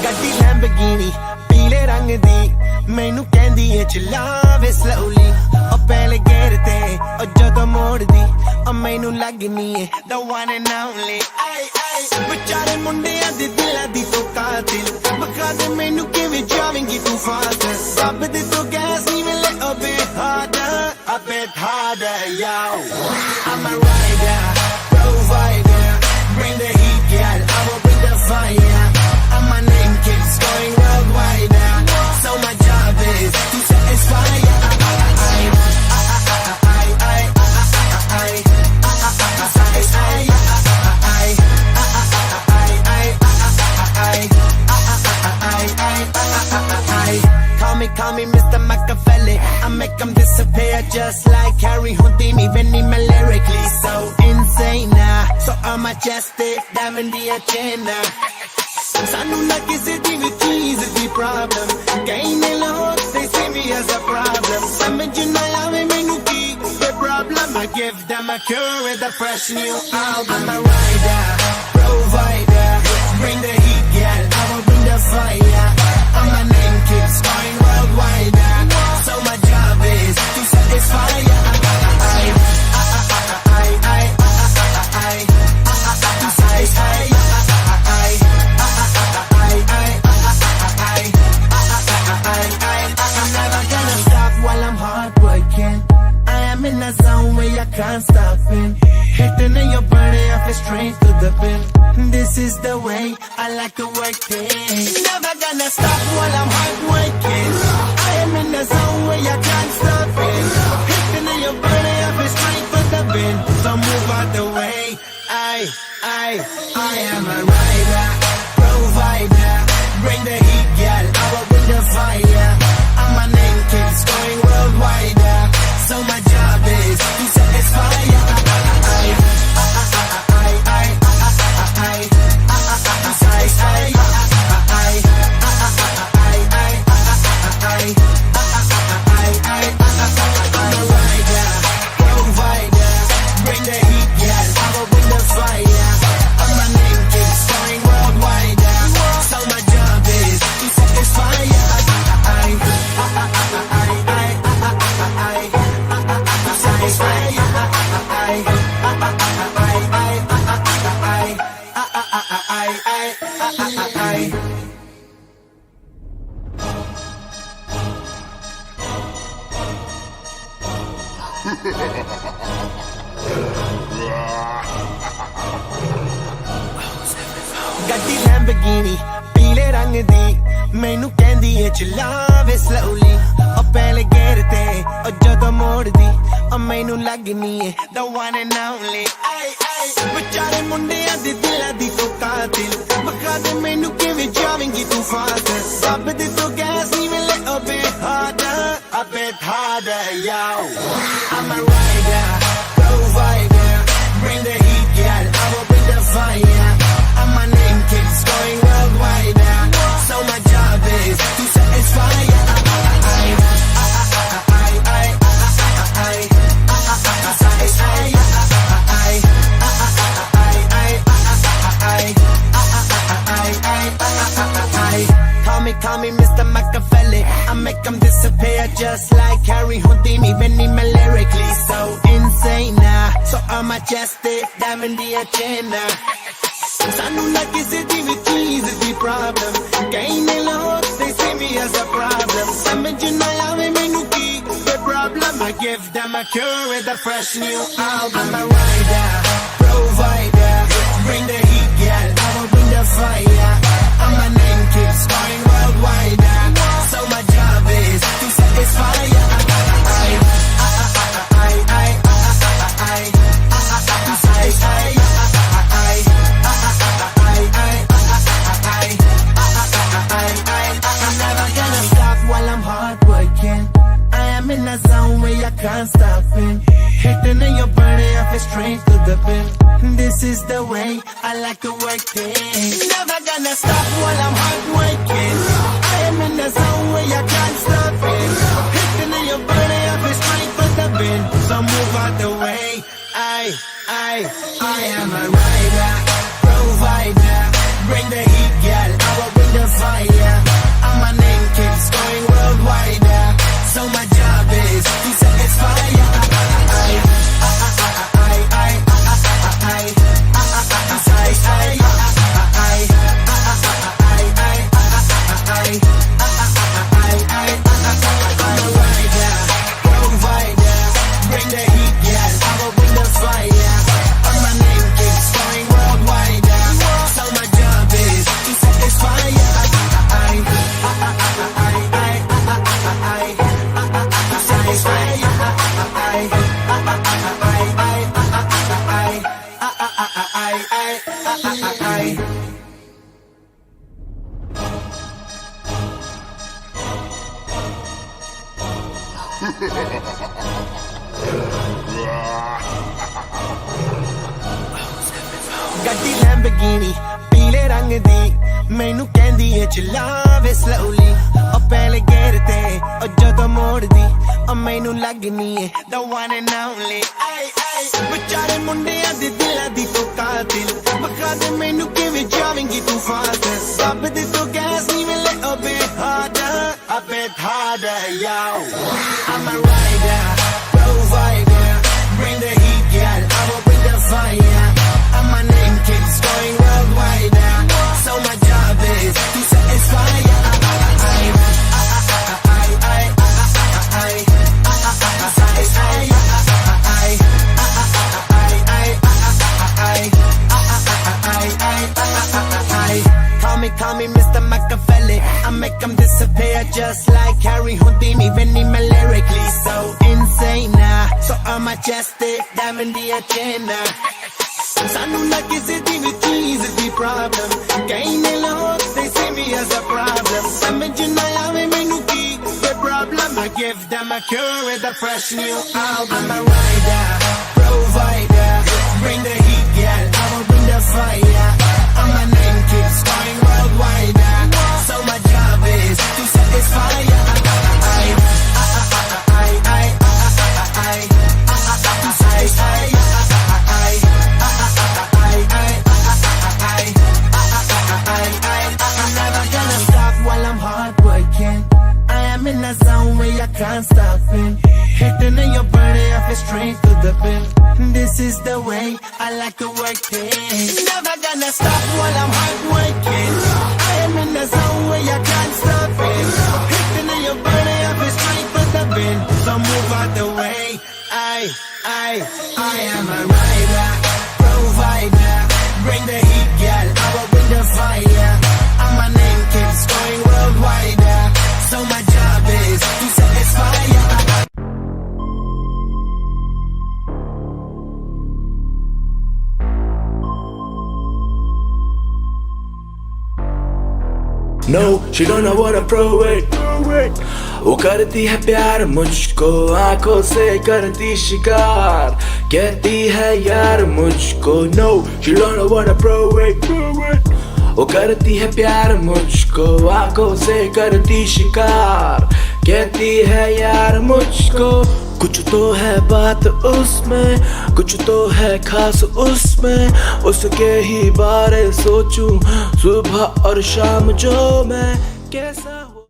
ਗੱਡੀ ਲੈਂਬਰਗਿਨੀ ਪੀਲੇ ਰੰਗ ਦੀ ਮੈਨੂੰ ਕਹਿੰਦੀ ਏ ਚਲਾਵੇ ਸਲੋਲੀ ਉਹ ਪਹਿਲੇ ਗੇਰ ਤੇ ਉਹ ਜਦੋਂ ਮੋੜਦੀ ਉਹ ਮੈਨੂੰ ਲੱਗਨੀ ਏ the one and only ਵਿਚਾਰੇ ਮੁੰਡਿਆਂ ਦੇ ਦਿਲਾਂ ਦੀ ਤੂੰ ਕਾਤਿਲ ਬਖਾ ਦੇ ਮੈਨੂੰ ਕਿਵੇਂ ਜਾਵੇਂਗੀ ਤੂੰ ਫਾਸਟ ਰੱਬ ਦੇ ਤੋਂ ਗੈਸ ਨਹੀਂ ਮਿਲੇ a bit harder yo I'm a rider provider bring the heat girl I will bring the fire and my name keeps going worldwide now so my job is to satisfy Call me Mr. Machiavelli I make them disappear just like Harry Houdini Veni me lyrically so insane so I'm majestic diamond the agenda Sanu na kisi di vi cheese di problem Kahin look they see me as a problem Samajh na aave mainu ki the problem I give them a cure with a fresh new album I'm a rider provider bring the heat girl I will bring the fire and my name keeps going worldwide so my job is to satisfy in a zone where I can't stop it Hitting in your body, I feel straight to the pin This is the way I like to work it Never gonna stop while I'm hard working I am in a zone where I can't stop it Hitting in your body, I feel straight to the pin So move out the way I am a rider, provider Bring the heat, girl, I will bring the fire And my name keeps going worldwide So my job is to satisfy ਗੱਡੀ Lamborghini ਪੀਲੇ ਰੰਗ ਦੀ ਮੈਨੂੰ ਕਹਿੰਦੀ ਏ ਚਲਾਵੇ slowly ਉਹ ਪਹਿਲੇ ਗੇਰ ਤੇ ਉਹ ਜਦੋਂ ਮੋੜਦੀ ਉਹ ਮੈਨੂੰ ਲੱਗਨੀ ਏ the one and only ਵਿਚਾਰੇ ਮੁੰਡਿਆਂ ਦੇ ਦਿਲਾਂ ਦੀ ਤੂੰ ਕਾਤਿਲ ਬਖਾ ਦੇ ਮੈਨੂੰ ਕਿਵੇਂ ਜਾਵੇਂਗੀ ਤੂੰ ਫਾਸਟ ਰੱਬ ਦੇ ਤੋਂ ਗੈਸ ਨਹੀਂ ਮਿਲੇ a bit harder yo I'm a rider provider bring the heat girl I will bring the fire and my name keeps going worldwide so my job is to satisfy Call me Mr. Machiavelli I make them disappear just like Harry Houdini Veni me lyrically so insane so I'm majestic diamond the agenda Sanu na kisi di vi cheese di problem Kahin look they see me as a problem Samajh na aave mainu ki the problem I give them a cure with a fresh new album I'm a rider provider bring the heat girl I will bring the fire and my name keeps going worldwide so my job is to satisfy I'm never gonna stop while I'm hard working I am in a zone where I can't stop it Hitting in your body, I feel straight to the pin This is the way I like to work it Never gonna stop while I'm hard working I am in a zone where I can't stop it Hitting in your body, I feel straight to the pin So move out the way I am a rider, provider. Bring the heat, girl, I will bring the fire. And my name keeps going worldwide. So my job is to satisfy ya. ਗੱਡੀ Lamborghini ਪੀਲੇ ਰੰਗ ਦੀ ਮੈਨੂੰ ਕਹਿੰਦੀ ਏ ਚਲਾਵੇ slowly ਉਹ ਪਹਿਲੇ gear ਤੇ ਉਹ ਜਦੋਂ ਮੋੜਦੀ ਉਹ ਮੈਨੂੰ ਲੱਗਨੀ ਏ the one and only ਵਿਚਾਰੇ ਮੁੰਡਿਆਂ ਦੇ ਦਿਲਾਂ ਦੀ ਤੂੰ ਕਾਤਿਲ ਬਖਾ ਦੇ ਮੈਨੂੰ ਕਿਵੇਂ ਜਾਵੇਂਗੀ ਤੂੰ ਫਾਸਟ ਸਭ ਦੇ ਤੋਂ ਗੈਸ ਨਹੀਂ ਮਿਲੇ a bit harder yo I'm a rider provider bring the heat girl I will bring the fire and my name keeps going worldwide so my job is to satisfy ya Call me Mr. Machiavelli I make them disappear just like Harry Houdini Benny me lyrically so insane so I'm majestic diamond the agenda Sanu na kisi di with cheese the problem Kain alone they see me as a problem Imagine I have me no key the problem I give them a cure with a fresh new album I'm a rider provider bring the heat girl I will bring the fire and my name keeps going worldwide so my job is to satisfy ya in a zone where I can't stop it Hitting in your body, I feel straight to the pin This is the way I like to work it Never gonna stop while I'm hard working I am in a zone where I can't stop it Hitting in your body, I feel straight to the pin So move out the way I am a rider, provider Bring the heat, girl, I will bring the fire And my name keeps going worldwide So my job is to satisfy ya No, she don't know what I prove it वो करती है प्यार मुझको आंखों से करती शिकार कहती है यार मुझको No, she don't know what I prove it वो करती है प्यार मुझको आंखों से करती शिकार कहती है यार मुझको कुछ तो है बात उसमें कुछ तो है खास उसमें उसके ही बारे सोचूं सुबह और शाम जो मैं कैसा